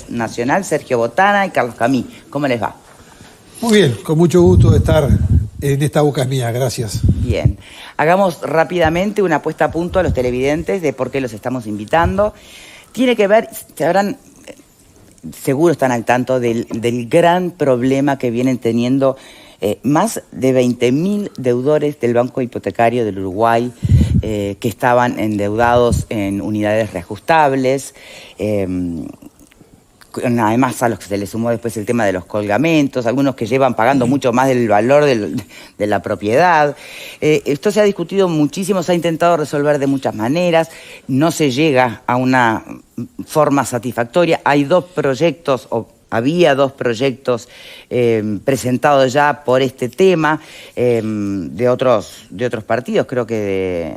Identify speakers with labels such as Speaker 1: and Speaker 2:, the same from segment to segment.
Speaker 1: Nacional, Sergio Botana y Carlos Camí. ¿Cómo les va?
Speaker 2: Muy bien, con mucho gusto de estar en esta boca mía, gracias.
Speaker 1: Bien, hagamos rápidamente una puesta a punto a los televidentes de por qué los estamos invitando. Tiene que ver, seguro están al tanto del gran problema que vienen teniendo más de 20.000 deudores del Banco Hipotecario del Uruguay que estaban endeudados en unidades reajustables. Además a los que se les sumó después el tema de los colgamentos, algunos que llevan pagando mucho más del valor de la propiedad. Esto se ha discutido muchísimo, se ha intentado resolver de muchas maneras, no se llega a una forma satisfactoria. Hay dos proyectos, o había dos proyectos presentados ya por este tema de otros partidos, creo que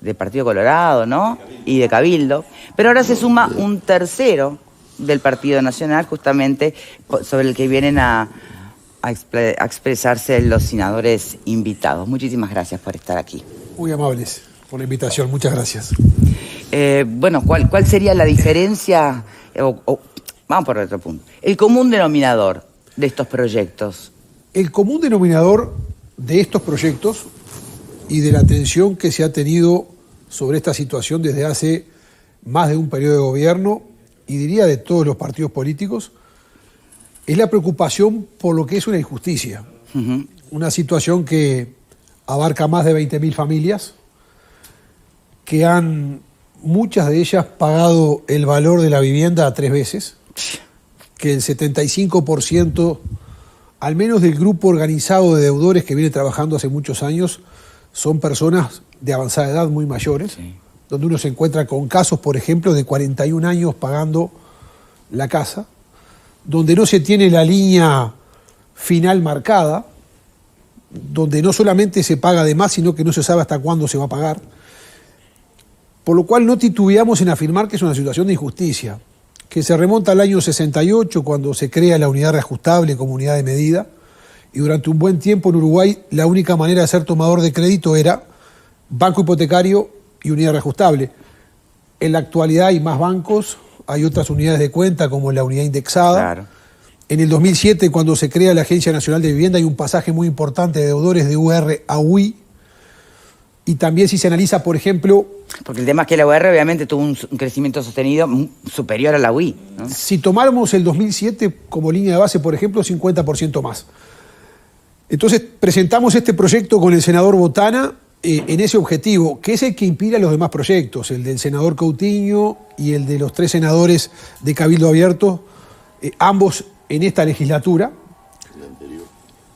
Speaker 1: de Partido Colorado, ¿no? Y de Cabildo. Pero ahora se suma un tercero del Partido Nacional, justamente sobre el que vienen a expresarse los senadores invitados. Muchísimas gracias por estar aquí.
Speaker 2: Muy amables por la invitación, muchas gracias.
Speaker 1: Bueno, ¿cuál sería la diferencia? Vamos por otro punto. El común denominador de estos proyectos.
Speaker 2: El común denominador de estos proyectos y de la atención que se ha tenido sobre esta situación desde hace más de un periodo de gobierno, y diría de todos los partidos políticos, es la preocupación por lo que es una injusticia. Una situación que abarca más de 20.000 familias, que han, muchas de ellas, pagado el valor de la vivienda a 3 veces, que el 75%, al menos del grupo organizado de deudores que viene trabajando hace muchos años, son personas de avanzada edad muy mayores. Sí. Donde uno se encuentra con casos, por ejemplo, de 41 años pagando la casa, donde no se tiene la línea final marcada, donde no solamente se paga de más, sino que no se sabe hasta cuándo se va a pagar, por lo cual no titubeamos en afirmar que es una situación de injusticia, que se remonta al año 68, cuando se crea la unidad reajustable como unidad de medida, y durante un buen tiempo en Uruguay la única manera de ser tomador de crédito era banco hipotecario y unidad reajustable. En la actualidad hay más bancos, hay otras unidades de cuenta como la unidad indexada. Claro. En el 2007, cuando se crea la Agencia Nacional de Vivienda, hay un pasaje muy importante de deudores de UR a UI. Y también si se analiza, por ejemplo...
Speaker 1: Porque el tema es que la UR obviamente tuvo un crecimiento sostenido superior a la UI, ¿no?
Speaker 2: Si tomáramos el 2007 como línea de base, por ejemplo, 50% más. Entonces presentamos este proyecto con el senador Botana en ese objetivo, que es el que inspira los demás proyectos, el del senador Coutinho y el de los 3 senadores de Cabildo Abierto, ambos en esta legislatura.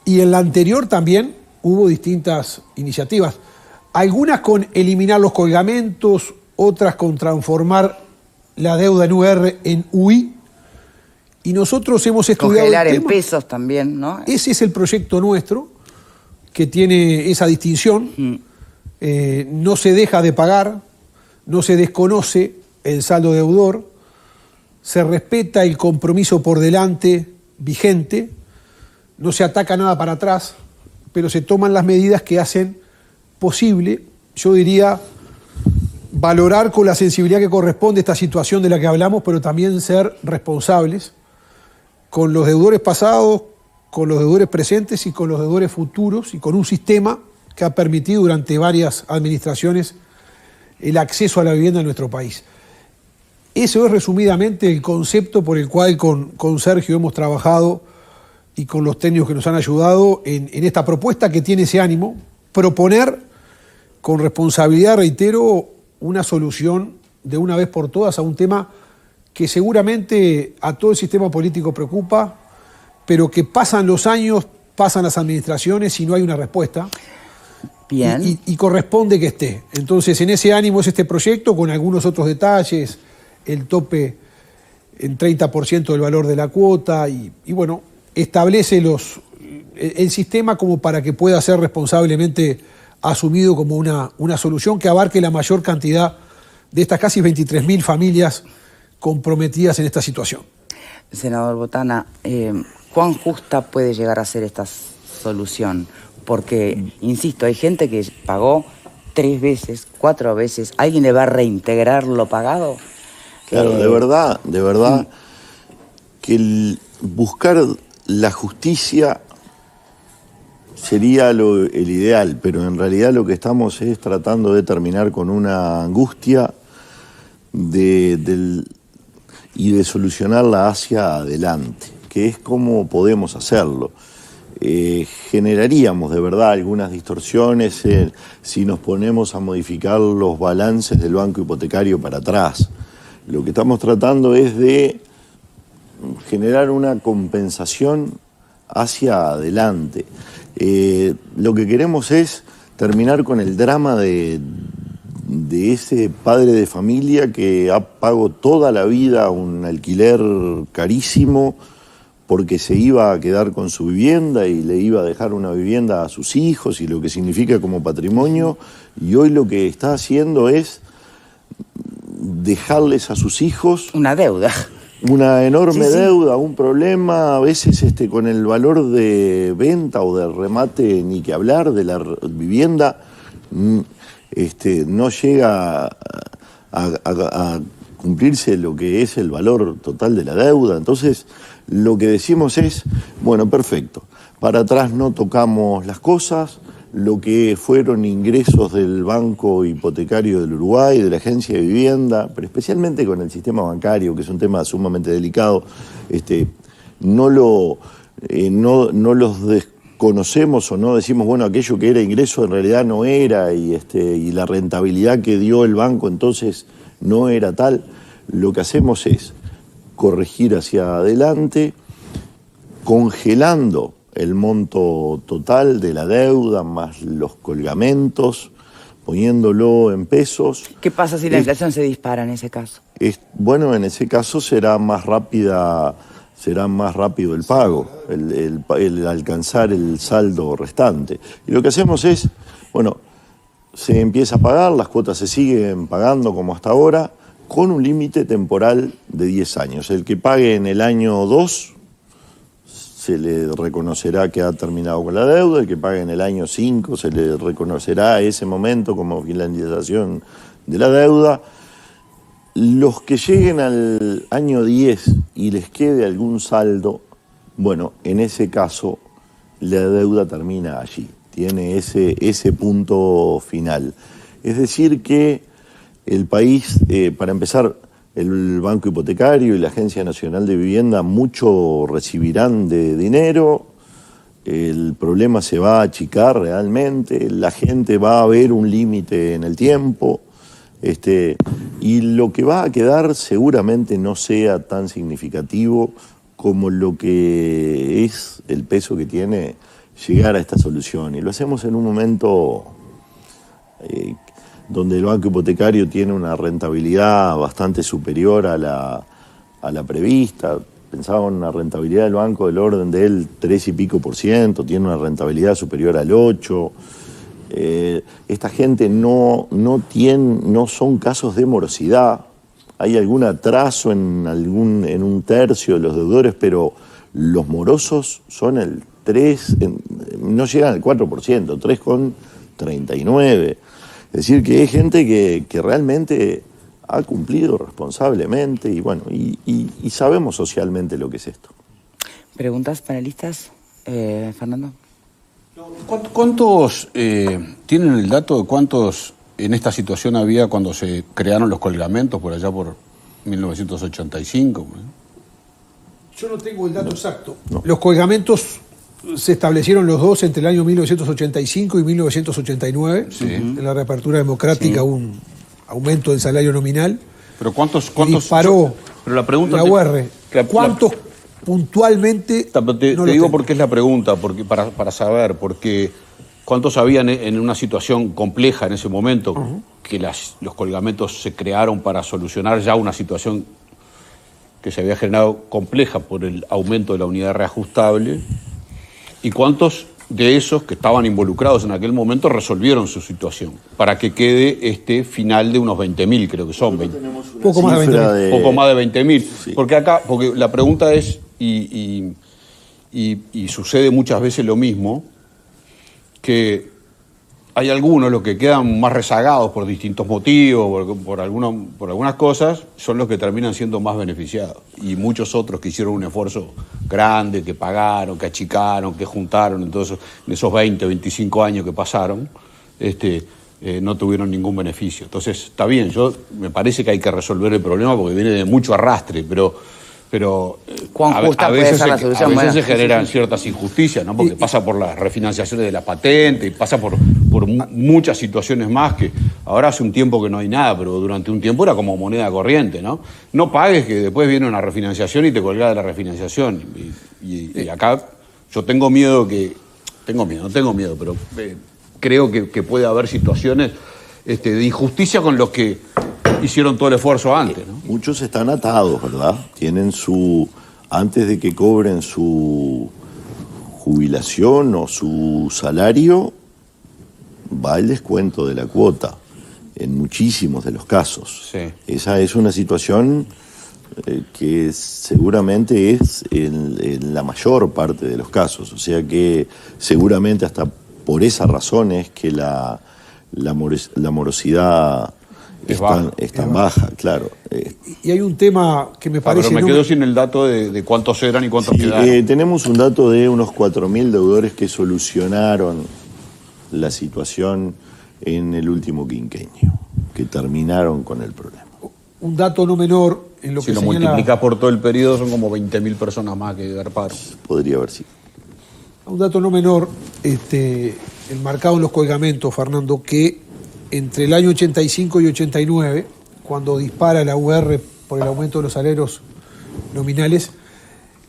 Speaker 2: Y en la anterior también hubo distintas iniciativas, algunas con eliminar los colgamentos, otras con transformar la deuda en UR en UI, y nosotros hemos estudiado
Speaker 1: congelar en pesos también, ¿no?
Speaker 2: Ese es el proyecto nuestro, que tiene esa distinción. No se deja de pagar, no se desconoce el saldo deudor, se respeta el compromiso por delante vigente, no se ataca nada para atrás, pero se toman las medidas que hacen posible, yo diría, valorar con la sensibilidad que corresponde esta situación de la que hablamos, pero también ser responsables con los deudores pasados, con los deudores presentes y con los deudores futuros, y con un sistema que ha permitido durante varias administraciones el acceso a la vivienda en nuestro país. Eso es resumidamente el concepto por el cual con Sergio hemos trabajado y con los técnicos que nos han ayudado en esta propuesta que tiene ese ánimo, proponer con responsabilidad, reitero, una solución de una vez por todas a un tema que seguramente a todo el sistema político preocupa, pero que pasan los años, pasan las administraciones y no hay una respuesta. Bien. Y corresponde que esté. Entonces, en ese ánimo es este proyecto, con algunos otros detalles, el tope en 30% del valor de la cuota, y bueno, establece el sistema como para que pueda ser responsablemente asumido como una solución que abarque la mayor cantidad de estas casi 23.000 familias comprometidas en esta situación.
Speaker 1: Senador Botana, ¿cuán justa puede llegar a ser esta solución? Porque, insisto, hay gente que pagó 3 veces, 4 veces. ¿Alguien le va a reintegrar lo pagado?
Speaker 3: Claro, de verdad, que buscar la justicia sería el ideal, pero en realidad lo que estamos es tratando de terminar con una angustia y de solucionarla hacia adelante, que es cómo podemos hacerlo. Generaríamos de verdad algunas distorsiones si nos ponemos a modificar los balances del banco hipotecario para atrás. Lo que estamos tratando es de generar una compensación hacia adelante. Lo que queremos es terminar con el drama de ese padre de familia que ha pagado toda la vida un alquiler carísimo porque se iba a quedar con su vivienda y le iba a dejar una vivienda a sus hijos y lo que significa como patrimonio, y hoy lo que está haciendo es dejarles a sus hijos
Speaker 1: una deuda.
Speaker 3: Una enorme deuda, un problema, a veces con el valor de venta o de remate, ni que hablar, de la vivienda, no llega a cumplirse lo que es el valor total de la deuda. Entonces, lo que decimos es, bueno, perfecto, para atrás no tocamos las cosas, lo que fueron ingresos del Banco Hipotecario del Uruguay, de la Agencia de Vivienda, pero especialmente con el sistema bancario, que es un tema sumamente delicado, no los desconocemos o no decimos, bueno, aquello que era ingreso en realidad no era, y la rentabilidad que dio el banco entonces no era tal. Lo que hacemos es corregir hacia adelante, congelando el monto total de la deuda más los colgamentos, poniéndolo en pesos.
Speaker 1: ¿Qué pasa si la inflación se dispara en ese caso?
Speaker 3: Bueno, en ese caso será más rápido el pago, el alcanzar el saldo restante. Y lo que hacemos es, bueno, se empieza a pagar, las cuotas se siguen pagando como hasta ahora, con un límite temporal de 10 años. El que pague en el año 2 se le reconocerá que ha terminado con la deuda, el que pague en el año 5 se le reconocerá ese momento como finalización de la deuda. Los que lleguen al año 10 y les quede algún saldo, bueno, en ese caso la deuda termina allí, tiene ese punto final. Es decir que el país, para empezar, el Banco Hipotecario y la Agencia Nacional de Vivienda mucho recibirán de dinero, el problema se va a achicar realmente, la gente va a ver un límite en el tiempo, y lo que va a quedar seguramente no sea tan significativo como lo que es el peso que tiene llegar a esta solución. Y lo hacemos en un momento donde el banco hipotecario tiene una rentabilidad bastante superior a la prevista. Pensaba en una rentabilidad del banco del orden del 3 y pico %, tiene una rentabilidad superior al 8%. Esta gente no son casos de morosidad. Hay algún atraso en un tercio de los deudores, pero los morosos son el 3, no llegan al 4%, 3,39%. Es decir, que hay gente que realmente ha cumplido responsablemente y bueno, y sabemos socialmente lo que es esto.
Speaker 1: ¿Preguntas, panelistas? Fernando.
Speaker 4: ¿Cuántos tienen el dato de cuántos en esta situación había cuando se crearon los colgamentos por allá por 1985?
Speaker 2: Yo no tengo el dato exacto. No. Los colgamentos se establecieron los dos entre el año 1985 y 1989. Sí. En la reapertura democrática hubo un aumento del salario nominal.
Speaker 4: Pero ¿cuántos
Speaker 2: disparó
Speaker 4: pero la pregunta
Speaker 2: la UR? ¿Cuántos puntualmente?
Speaker 4: Te digo por qué es la pregunta, porque para saber, porque ¿cuántos habían en una situación compleja en ese momento que los colgamentos se crearon para solucionar ya una situación que se había generado compleja por el aumento de la unidad reajustable? ¿Y cuántos de esos que estaban involucrados en aquel momento resolvieron su situación? Para que quede este final de unos 20.000, creo que son.
Speaker 2: Poco más de 20.000.
Speaker 4: Poco más de 20.000.
Speaker 3: Sí.
Speaker 4: Porque la pregunta es, y sucede muchas veces lo mismo, que hay algunos, los que quedan más rezagados por distintos motivos, por algunas cosas, son los que terminan siendo más beneficiados. Y muchos otros que hicieron un esfuerzo grande, que pagaron, que achicaron, que juntaron, entonces en esos 20, 25 años que pasaron, no tuvieron ningún beneficio. Entonces, está bien, me parece que hay que resolver el problema porque viene de mucho arrastre, pero
Speaker 1: a veces
Speaker 4: se generan ciertas injusticias, ¿no? Porque pasa por las refinanciaciones de la patente, y pasa por muchas situaciones más que ahora hace un tiempo que no hay nada, pero durante un tiempo era como moneda corriente, ¿no? No pagues que después viene una refinanciación y te colgás de la refinanciación. Y acá yo tengo miedo pero creo que puede haber situaciones de injusticia con los que hicieron todo el esfuerzo antes, ¿no?
Speaker 3: Muchos están atados, ¿verdad? Tienen antes de que cobren su jubilación o su salario, va el descuento de la cuota, en muchísimos de los casos.
Speaker 4: Sí.
Speaker 3: Esa es una situación que seguramente es en la mayor parte de los casos, o sea que seguramente hasta por esa razón es que la morosidad es tan baja, claro.
Speaker 2: Y hay un tema que me parece...
Speaker 4: Pero me quedo sin el dato de cuántos eran y cuántos quedaron.
Speaker 3: Tenemos un dato de unos 4.000 deudores que solucionaron la situación en el último quinquenio, que terminaron con el problema.
Speaker 2: Un dato no menor en lo que
Speaker 4: si lo
Speaker 2: señala...
Speaker 4: multiplicas por todo el periodo son como 20.000 personas más que garparon.
Speaker 3: Podría haber sido.
Speaker 2: Un dato no menor, enmarcado en los colgamentos, Fernando, que entre el año 85 y 89, cuando dispara la UR por el aumento de los salarios nominales,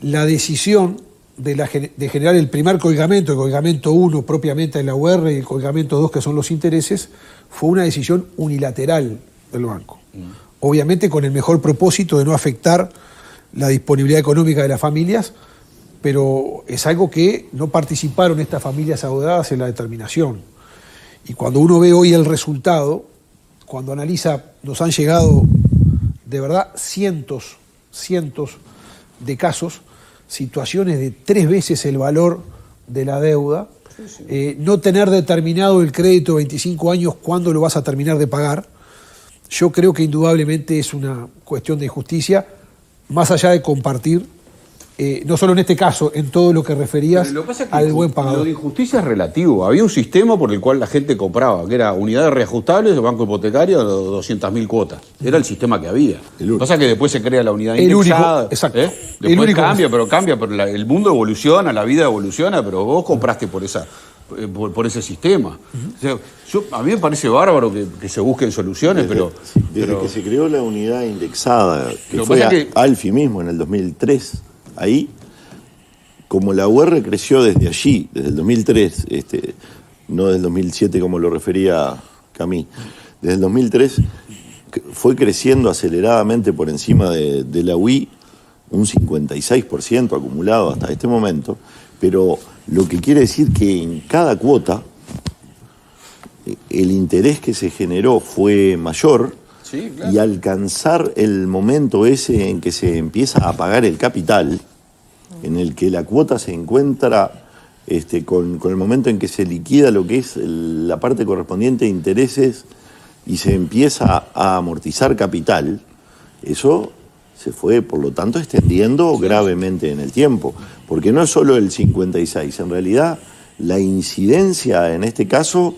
Speaker 2: la decisión de generar el primer colgamento, el colgamento 1 propiamente en la UR y el colgamento 2, que son los intereses, fue una decisión unilateral del banco. Obviamente con el mejor propósito de no afectar la disponibilidad económica de las familias, pero es algo que no participaron estas familias adeudadas en la determinación. Y cuando uno ve hoy el resultado, cuando analiza, nos han llegado de verdad cientos de casos, situaciones de 3 veces el valor de la deuda, no tener determinado el crédito 25 años, cuándo lo vas a terminar de pagar. Yo creo que indudablemente es una cuestión de justicia, más allá de compartir, no solo en este caso, en todo lo que referías al buen pagador.
Speaker 4: Lo de injusticia es relativo. Había un sistema por el cual la gente compraba, que era unidades reajustables de banco hipotecario, 200.000 cuotas. Era el sistema que había. Lo que pasa es que después se crea la unidad indexada.
Speaker 2: Único, exacto.
Speaker 4: Después cambia, pero el mundo evoluciona, la vida evoluciona, pero vos compraste por ese sistema. O sea, a mí me parece bárbaro que se busquen soluciones,
Speaker 3: desde que se creó la unidad indexada, que fue Alfi mismo en el 2003, ahí, como la UR creció desde allí, desde el 2003, no desde el 2007 como lo refería Camí, desde el 2003 fue creciendo aceleradamente por encima de la UI, un 56% acumulado hasta este momento, pero lo que quiere decir que en cada cuota el interés que se generó fue mayor.
Speaker 4: Sí, claro.
Speaker 3: Y alcanzar el momento ese en que se empieza a pagar el capital, en el que la cuota se encuentra con el momento en que se liquida lo que es la parte correspondiente de intereses y se empieza a amortizar capital, eso se fue, por lo tanto, extendiendo gravemente en el tiempo. Porque no es solo el 56, en realidad la incidencia en este caso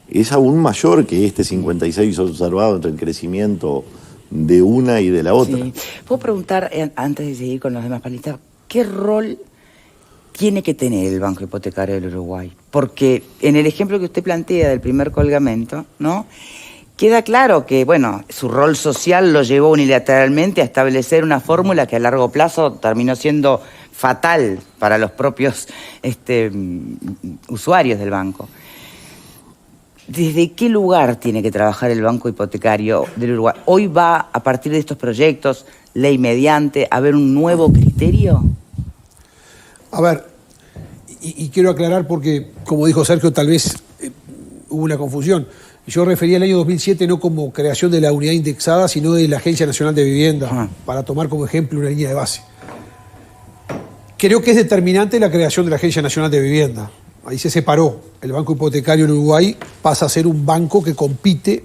Speaker 3: es aún mayor que este 56 observado entre el crecimiento de una y de la otra.
Speaker 1: Sí. ¿Puedo preguntar, antes de seguir con los demás panelistas, qué rol tiene que tener el Banco Hipotecario del Uruguay? Porque en el ejemplo que usted plantea del primer colgamento, ¿no?, queda claro que, bueno, su rol social lo llevó unilateralmente a establecer una fórmula que a largo plazo terminó siendo fatal para los propios usuarios del banco. ¿Desde qué lugar tiene que trabajar el Banco Hipotecario del Uruguay? ¿Hoy va, a partir de estos proyectos, ley mediante, a haber un nuevo criterio?
Speaker 2: A ver, y quiero aclarar porque, como dijo Sergio, tal vez hubo una confusión. Yo refería al año 2007 no como creación de la unidad indexada, sino de la Agencia Nacional de Vivienda, para tomar como ejemplo una línea de base. Creo que es determinante la creación de la Agencia Nacional de Vivienda. ahí se separó. El Banco Hipotecario en Uruguay pasa a ser un banco que compite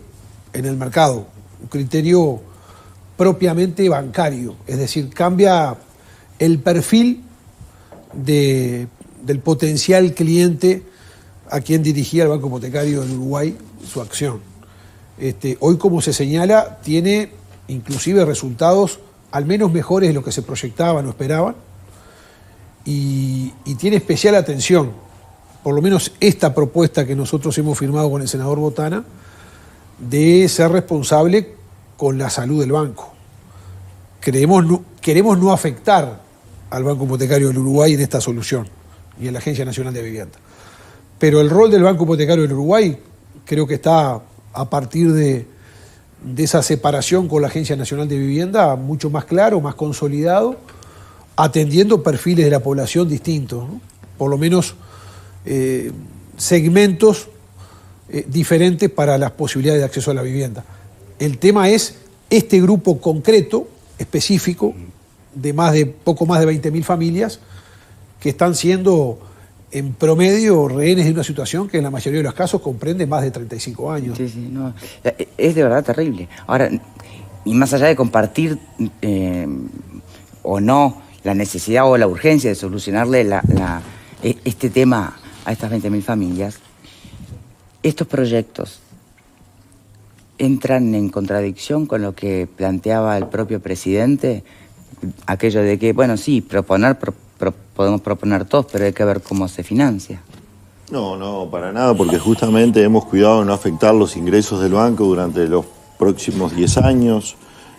Speaker 2: en el mercado, un criterio propiamente bancario, es decir, cambia el perfil del potencial cliente a quien dirigía el Banco Hipotecario en Uruguay su acción. Hoy, como se señala, tiene inclusive resultados al menos mejores de lo que se proyectaban o esperaban, y tiene especial atención, por lo menos esta propuesta que nosotros hemos firmado con el senador Botana, de ser responsable con la salud del banco. Queremos no afectar al Banco Hipotecario del Uruguay en esta solución, y en la Agencia Nacional de Vivienda. Pero el rol del Banco Hipotecario del Uruguay creo que está, a partir de esa separación con la Agencia Nacional de Vivienda, mucho más claro, más consolidado, atendiendo perfiles de la población distintos, ¿no? Por lo menos segmentos diferentes para las posibilidades de acceso a la vivienda. El tema es este grupo concreto, específico, de poco más de 20.000 familias que están siendo en promedio rehenes de una situación que en la mayoría de los casos comprende más de 35 años.
Speaker 1: Sí, sí, no. Es de verdad terrible. Ahora, y más allá de compartir o no la necesidad o la urgencia de solucionarle este tema a estas 20.000 familias, estos proyectos entran en contradicción con lo que planteaba el propio presidente, aquello de que, bueno, sí, podemos proponer todos, pero hay que ver cómo se financia.
Speaker 3: No, para nada, porque justamente hemos cuidado de no afectar los ingresos del banco durante los próximos 10 años,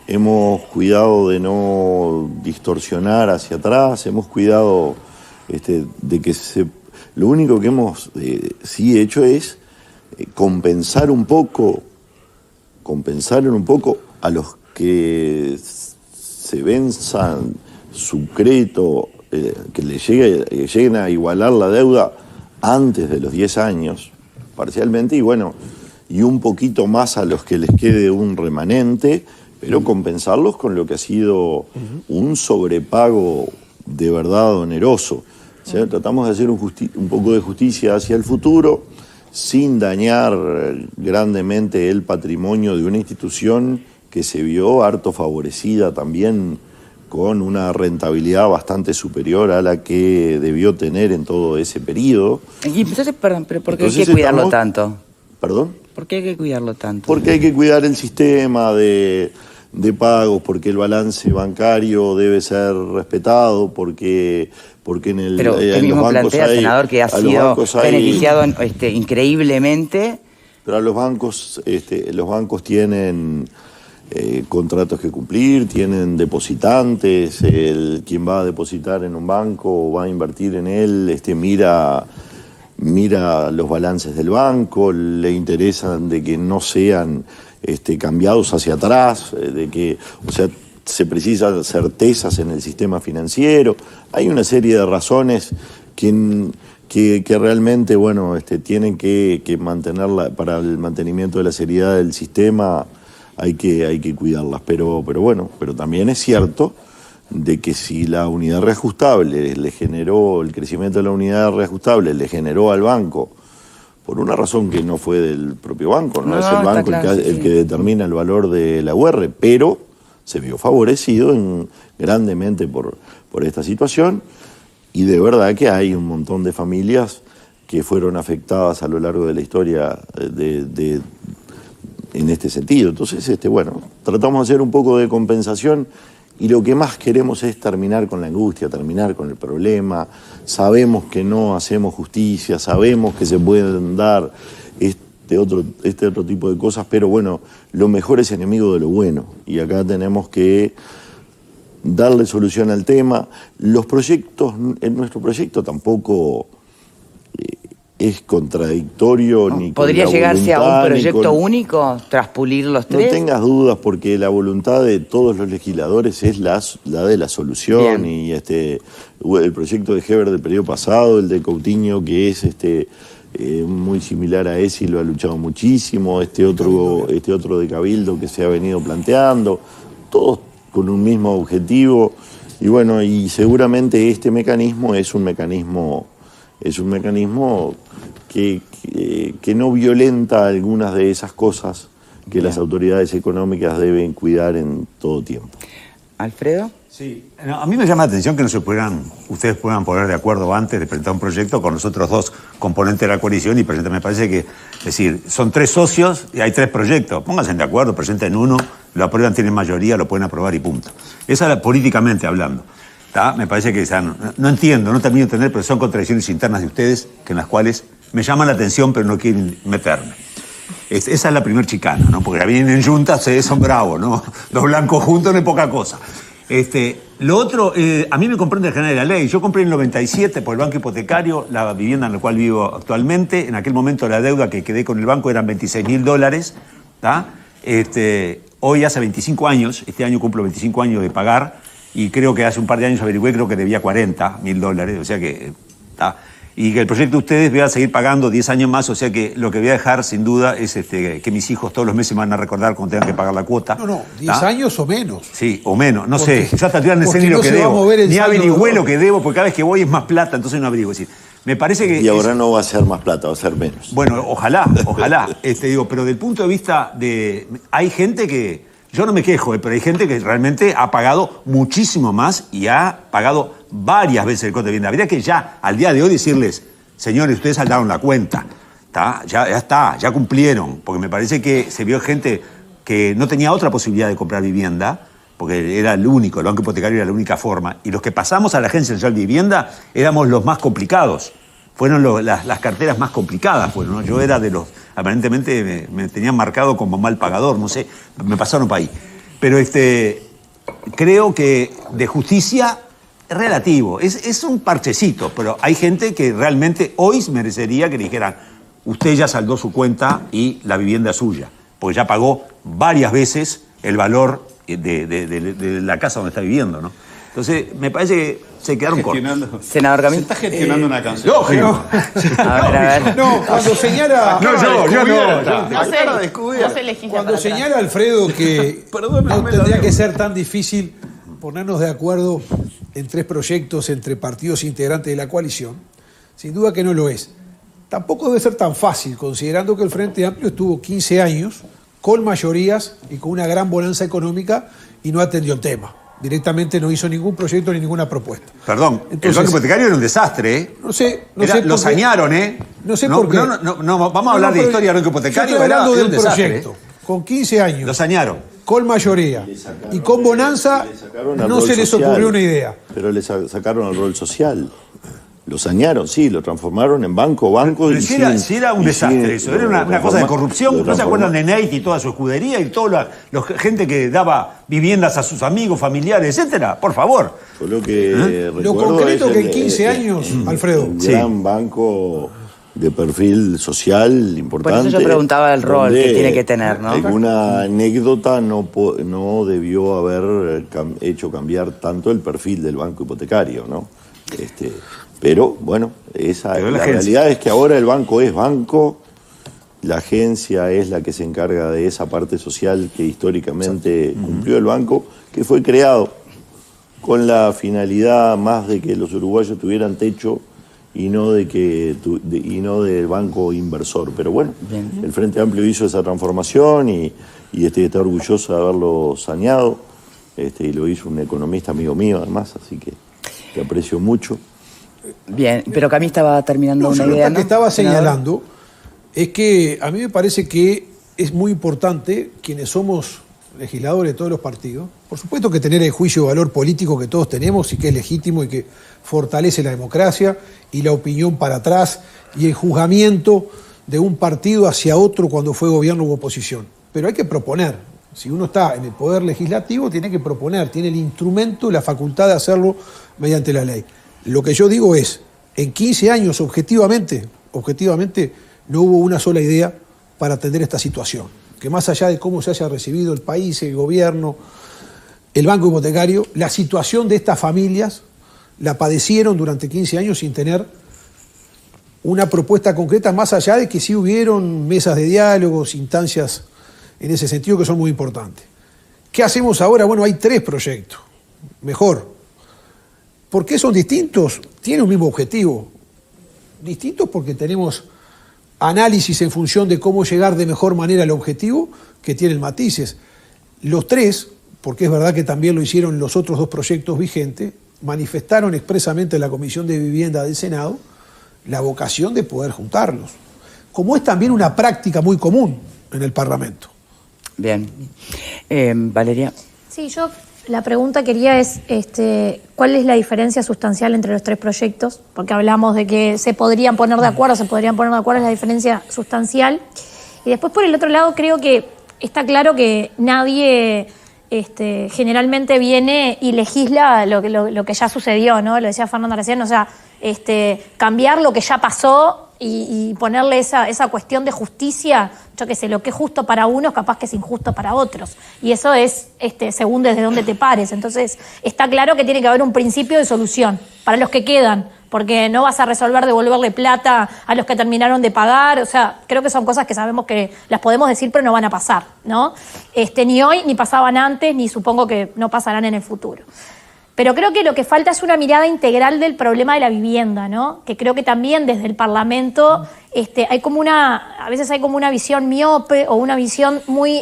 Speaker 3: hemos cuidado de no distorsionar hacia atrás, hemos cuidado de que lo único que hemos sí hecho es compensar un poco a los que se venzan su crédito, que lleguen a igualar la deuda antes de los 10 años, parcialmente, y un poquito más a los que les quede un remanente, pero compensarlos con lo que ha sido un sobrepago de verdad oneroso. O sea, tratamos de hacer un poco de justicia hacia el futuro, sin dañar grandemente el patrimonio de una institución que se vio harto favorecida también con una rentabilidad bastante superior a la que debió tener en todo ese periodo.
Speaker 1: Y entonces, perdón, pero ¿por qué hay que cuidarlo tanto?
Speaker 3: ¿Perdón?
Speaker 1: ¿Por qué hay que cuidarlo tanto?
Speaker 3: Porque hay que cuidar el sistema de pagos, porque el balance bancario debe ser respetado, porque en
Speaker 1: pero
Speaker 3: en
Speaker 1: él mismo
Speaker 3: los bancos
Speaker 1: plantea, senador, que ha sido beneficiado increíblemente.
Speaker 3: Pero los bancos tienen contratos que cumplir, tienen depositantes, quien va a depositar en un banco o va a invertir en él, mira los balances del banco, le interesan de que no sean cambiados hacia atrás, se precisan certezas en el sistema financiero. Hay una serie de razones que realmente, tienen que mantenerla para el mantenimiento de la seriedad del sistema. Hay que cuidarlas, pero también es cierto de que si la unidad reajustable el crecimiento de la unidad reajustable le generó al banco, por una razón que no fue del propio banco, no es el banco claro, el que determina el valor de la UR, pero se vio favorecido grandemente por esta situación, y de verdad que hay un montón de familias que fueron afectadas a lo largo de la historia en este sentido. Entonces, tratamos de hacer un poco de compensación, y lo que más queremos es terminar con la angustia, terminar con el problema. Sabemos que no hacemos justicia, sabemos que se pueden dar este otro tipo de cosas, pero lo mejor es enemigo de lo bueno, y acá tenemos que darle solución al tema. Nuestro proyecto tampoco es contradictorio ni con
Speaker 1: ¿podría
Speaker 3: la
Speaker 1: llegarse a un
Speaker 3: voluntad,
Speaker 1: proyecto único, traspulir los tres?
Speaker 3: No tengas dudas, porque la voluntad de todos los legisladores es la de la solución. Bien. Y el proyecto de Heber del periodo pasado, el de Coutinho, que es muy similar a ese y lo ha luchado muchísimo, este otro de Cabildo que se ha venido planteando, todos con un mismo objetivo, y seguramente este mecanismo es un mecanismo es un mecanismo que no violenta algunas de esas cosas que las autoridades económicas deben cuidar en todo tiempo.
Speaker 1: ¿Alfredo?
Speaker 5: Sí, no, a mí me llama la atención que ustedes puedan poner de acuerdo antes de presentar un proyecto con los otros dos componentes de la coalición y presentar. Me parece que, es decir, son 3 socios y hay 3 proyectos. Pónganse de acuerdo, presenten uno, lo aprueban, tienen mayoría, lo pueden aprobar y punto. Esa es políticamente hablando. ¿Tá? Me parece que no entiendo, no termino de entender, pero son contradicciones internas de ustedes en las cuales me llaman la atención, pero no quieren meterme. Esa es la primer chicana, ¿no? Porque vienen en juntas, son bravos, ¿no? Los blancos juntos no es poca cosa. Lo otro, a mí me comprende el general de la ley. Yo compré en el 97 por el banco hipotecario la vivienda en la cual vivo actualmente. En aquel momento la deuda que quedé con el banco eran $26.000. ¿Tá? Hoy hace 25 años, este año cumplo 25 años de pagar y creo que hace un par de años averigüé, creo que debía $40.000. O sea que... ¿tá? Y que el proyecto de ustedes voy a seguir pagando 10 años más, o sea que lo que voy a dejar sin duda es que mis hijos todos los meses me van a recordar cuando tengan que pagar la cuota.
Speaker 2: No, 10 años o menos.
Speaker 5: Sí, o menos, no
Speaker 2: Porque,
Speaker 5: sé. Yo hasta estoy en lo que debo. Ni averigüé lo que debo, porque cada vez que voy es más plata, entonces no averiguo. Es decir, me parece que...
Speaker 3: Y ahora no va a ser más plata, va a ser menos.
Speaker 5: Bueno, ojalá. Pero del punto de vista de... Hay gente que... Yo no me quejo, pero hay gente que realmente ha pagado muchísimo más y ha pagado varias veces el coste de vivienda. Habría que ya, al día de hoy, decirles, señores, ustedes saldaron la cuenta, ¿tá? Ya cumplieron, porque me parece que se vio gente que no tenía otra posibilidad de comprar vivienda, porque era el único, el banco hipotecario era la única forma, y los que pasamos a la Agencia Nacional de Vivienda éramos los más complicados, fueron las carteras más complicadas, pues, ¿no? Yo era de los, aparentemente me tenían marcado como mal pagador, no sé, me pasaron para ahí. Pero creo que de justicia es relativo, es un parchecito, pero hay gente que realmente hoy merecería que le dijeran, usted ya saldó su cuenta y la vivienda es suya, porque ya pagó varias veces el valor de la casa donde está viviendo, ¿no? Entonces, me parece que se quedaron cortos.
Speaker 1: Senador Camil.
Speaker 4: Se está gestionando una canción.
Speaker 5: Lógico.
Speaker 1: A ver.
Speaker 2: No, cuando señala... Cuando
Speaker 6: se
Speaker 2: señala Alfredo que no tendría que ser tan difícil ponernos de acuerdo en 3 proyectos entre partidos integrantes de la coalición, sin duda que no lo es. Tampoco debe ser tan fácil, considerando que el Frente Amplio estuvo 15 años con mayorías y con una gran bonanza económica y no atendió el tema. Directamente no hizo ningún proyecto ni ninguna propuesta.
Speaker 5: Perdón,
Speaker 2: entonces,
Speaker 5: el banco hipotecario era un desastre, ¿eh?
Speaker 2: No sé
Speaker 5: lo sañaron, ¿eh?
Speaker 2: No sé por qué.
Speaker 5: No, vamos a hablar de historia del banco hipotecario.
Speaker 2: Estoy hablando del
Speaker 5: desastre,
Speaker 2: proyecto. Con 15 años.
Speaker 5: Lo sañaron.
Speaker 2: Con mayoría. Y con bonanza no se les ocurrió una idea.
Speaker 3: Pero le sacaron el rol social. Lo sañaron, sí, lo transformaron en banco.
Speaker 5: Pero si era un desastre eso, era una cosa de corrupción. ¿No se acuerdan de Nate y toda su escudería y toda la gente que daba viviendas a sus amigos, familiares, etcétera? Por favor.
Speaker 3: Lo
Speaker 2: concreto que en 15 años, Alfredo.
Speaker 3: Un gran banco de perfil social importante.
Speaker 1: Por eso yo preguntaba el rol que tiene que tener, ¿no?
Speaker 3: Alguna anécdota no debió haber hecho cambiar tanto el perfil del banco hipotecario, ¿no? Pero bueno, la realidad es que ahora el banco es banco, la agencia es la que se encarga de esa parte social que históricamente cumplió el banco, que fue creado con la finalidad más de que los uruguayos tuvieran techo y no del banco inversor. Pero bueno, el Frente Amplio hizo esa transformación y está orgulloso de haberlo saneado, y lo hizo un economista amigo mío además, así que aprecio mucho.
Speaker 1: Bien, pero Camil estaba terminando una idea,
Speaker 2: Lo que estaba señalando es que a mí me parece que es muy importante, quienes somos legisladores de todos los partidos, por supuesto que tener el juicio de valor político que todos tenemos y que es legítimo y que fortalece la democracia y la opinión para atrás y el juzgamiento de un partido hacia otro cuando fue gobierno u oposición. Pero hay que proponer. Si uno está en el poder legislativo, tiene que proponer, tiene el instrumento, la facultad de hacerlo mediante la ley. Lo que yo digo es, en 15 años objetivamente, no hubo una sola idea para atender esta situación. Que más allá de cómo se haya recibido el país, el gobierno, el banco hipotecario, la situación de estas familias la padecieron durante 15 años sin tener una propuesta concreta, más allá de que sí hubieron mesas de diálogos, instancias en ese sentido que son muy importantes. ¿Qué hacemos ahora? Bueno, hay 3 proyectos. Mejor. ¿Por qué son distintos? Tienen un mismo objetivo. distintos porque tenemos análisis en función de cómo llegar de mejor manera al objetivo, que tienen matices. Los tres, porque es verdad que también lo hicieron los otros dos proyectos vigentes, manifestaron expresamente en la Comisión de Vivienda del Senado la vocación de poder juntarlos, como es también una práctica muy común en el Parlamento.
Speaker 1: Bien. Valeria.
Speaker 6: Sí, yo la pregunta quería es, ¿cuál es la diferencia sustancial entre los tres proyectos? Porque hablamos de que se podrían poner de acuerdo, es la diferencia sustancial. Y después, por el otro lado, creo que está claro que nadie generalmente viene y legisla lo que ya sucedió, ¿no? Lo decía Fernando recién, o sea, cambiar lo que ya pasó y ponerle esa cuestión de justicia, yo qué sé, lo que es justo para unos capaz que es injusto para otros. Y eso es según desde dónde te pares. Entonces, está claro que tiene que haber un principio de solución para los que quedan, porque no vas a resolver devolverle plata a los que terminaron de pagar. O sea, creo que son cosas que sabemos que las podemos decir, pero no van a pasar, ¿no? Ni hoy, ni pasaban antes, ni supongo que no pasarán en el futuro. Pero creo que lo que falta es una mirada integral del problema de la vivienda, ¿no? Que creo que también desde el Parlamento a veces hay como una visión miope o una visión muy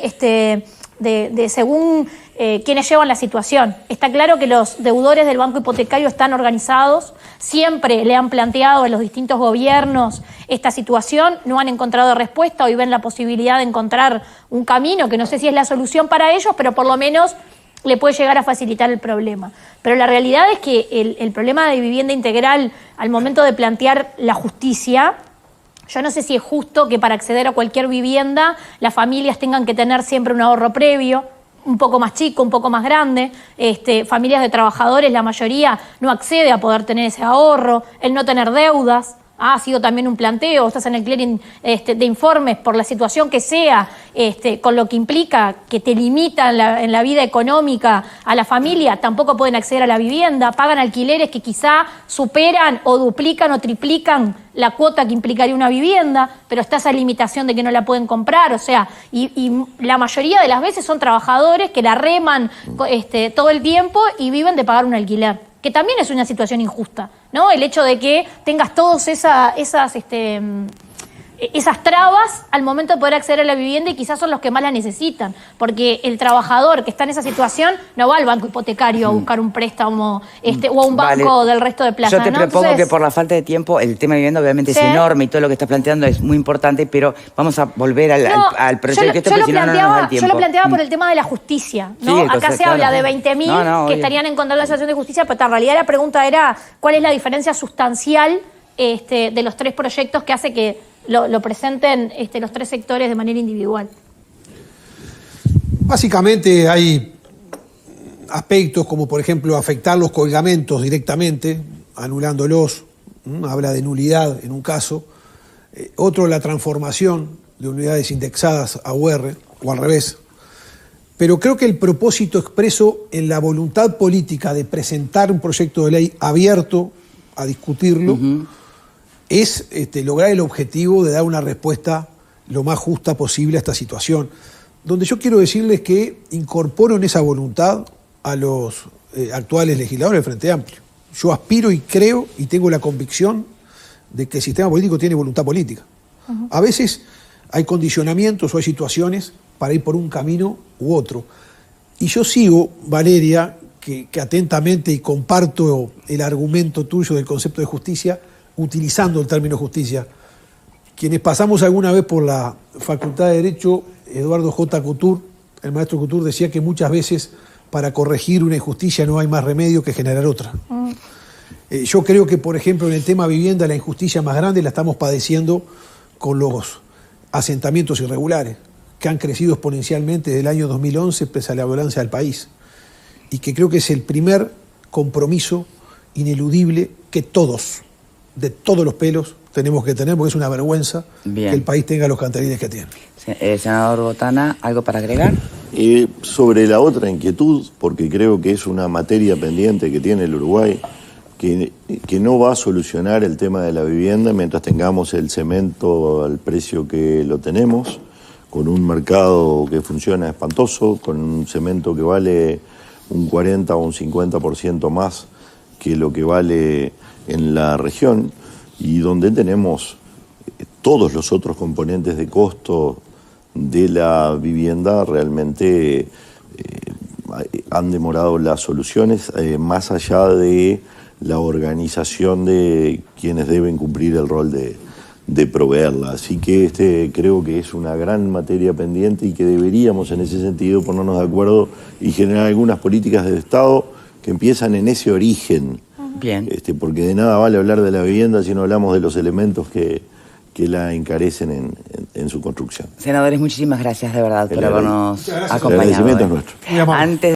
Speaker 6: de según quienes llevan la situación. Está claro que los deudores del banco hipotecario están organizados, siempre le han planteado a los distintos gobiernos esta situación, no han encontrado respuesta, hoy ven la posibilidad de encontrar un camino que no sé si es la solución para ellos, pero por lo menos le puede llegar a facilitar el problema. Pero la realidad es que el problema de vivienda integral, al momento de plantear la justicia, yo no sé si es justo que para acceder a cualquier vivienda las familias tengan que tener siempre un ahorro previo, un poco más chico, un poco más grande. Familias de trabajadores, la mayoría no accede a poder tener ese ahorro, el no tener deudas. Ha sido también un planteo, estás en el clearing de informes por la situación que sea, con lo que implica que te limitan en la vida económica a la familia, tampoco pueden acceder a la vivienda, pagan alquileres que quizá superan o duplican o triplican la cuota que implicaría una vivienda, pero está esa limitación de que no la pueden comprar, o sea, y la mayoría de las veces son trabajadores que la reman todo el tiempo y viven de pagar un alquiler, que también es una situación injusta, ¿no? El hecho de que tengas todas esas trabas al momento de poder acceder a la vivienda y quizás son los que más la necesitan, porque el trabajador que está en esa situación no va al banco hipotecario a buscar un préstamo o a un banco del resto de plata.
Speaker 1: Yo te propongo
Speaker 6: Entonces,
Speaker 1: que por la falta de tiempo, el tema de vivienda obviamente es enorme y todo lo que estás planteando es muy importante, pero vamos a volver al proyecto porque si no nos da el tiempo.
Speaker 6: Yo lo planteaba por el tema de la justicia, ¿no?
Speaker 1: Sí,
Speaker 6: acá se habla de 20.000 que estarían encontrando la situación de justicia, pero en realidad la pregunta era ¿cuál es la diferencia sustancial de los tres proyectos que hace que lo presenten los tres sectores de manera individual?
Speaker 2: Básicamente hay aspectos como, por ejemplo, afectar los colgamentos directamente, anulándolos, habla de nulidad en un caso, otro la transformación de unidades indexadas a UR, o al revés. Pero creo que el propósito expreso en la voluntad política de presentar un proyecto de ley abierto a discutirlo, es lograr el objetivo de dar una respuesta lo más justa posible a esta situación. Donde yo quiero decirles que incorporo en esa voluntad a los actuales legisladores del Frente Amplio. Yo aspiro y creo y tengo la convicción de que el sistema político tiene voluntad política. A veces hay condicionamientos o hay situaciones para ir por un camino u otro. Y yo sigo, Valeria, que atentamente y comparto el argumento tuyo del concepto de justicia, utilizando el término justicia. Quienes pasamos alguna vez por la Facultad de Derecho, Eduardo J. Couture, el maestro Couture decía que muchas veces para corregir una injusticia no hay más remedio que generar otra. Yo creo que, por ejemplo, en el tema vivienda, la injusticia más grande la estamos padeciendo con los asentamientos irregulares, que han crecido exponencialmente desde el año 2011 pese a la violencia del país. Y que creo que es el primer compromiso ineludible que todos, de todos los pelos, tenemos que tener, porque es una vergüenza que el país tenga los cantarines que tiene.
Speaker 1: Senador Botana, ¿algo para agregar?
Speaker 3: Sobre la otra inquietud, porque creo que es una materia pendiente que tiene el Uruguay, que no va a solucionar el tema de la vivienda mientras tengamos el cemento al precio que lo tenemos, con un mercado que funciona espantoso, con un cemento que vale un 40 o un 50% más que lo que vale en la región. y donde tenemos todos los otros componentes de costo de la vivienda realmente han demorado las soluciones, más allá de la organización de quienes deben cumplir el rol de proveerla. Así que creo que es una gran materia pendiente y que deberíamos en ese sentido ponernos de acuerdo y generar algunas políticas de Estado que empiezan en ese origen.
Speaker 1: Bien.
Speaker 3: Porque de nada vale hablar de la vivienda si no hablamos de los elementos que la encarecen en su construcción.
Speaker 1: Senadores, muchísimas gracias de verdad por habernos
Speaker 3: El
Speaker 1: acompañado.
Speaker 3: agradecimiento es nuestro.
Speaker 2: Muy amable.
Speaker 1: Antes